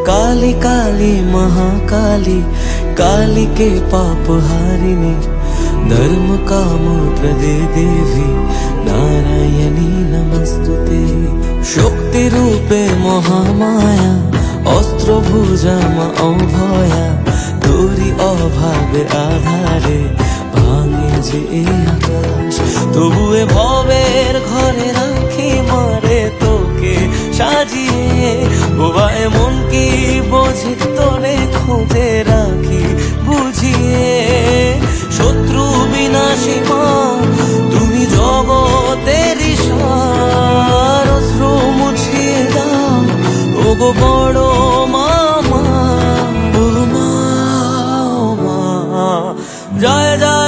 काली काली महाकाली, काली के पाप हारिणी, धर्म काम प्रदे देवी, नारायणी नमस्तुते। शक्ति रूपे महामाया, अस्त्र भुजा मा अभया, तोरी अभावे आधारे भांगे जे ए आकाश। तबुए भवेर घरे राखी मारे तोके সাজিয়ে, বোবা এমন কি বোঝে তোরে খুঁজে রাখি বুঝিয়ে। শত্রু বিনাশী মা তুমি জগতের সার, অশ্রু মুছিয়ে দাও ওগো বড় মামা। ও মা, ও মা, জয় জয়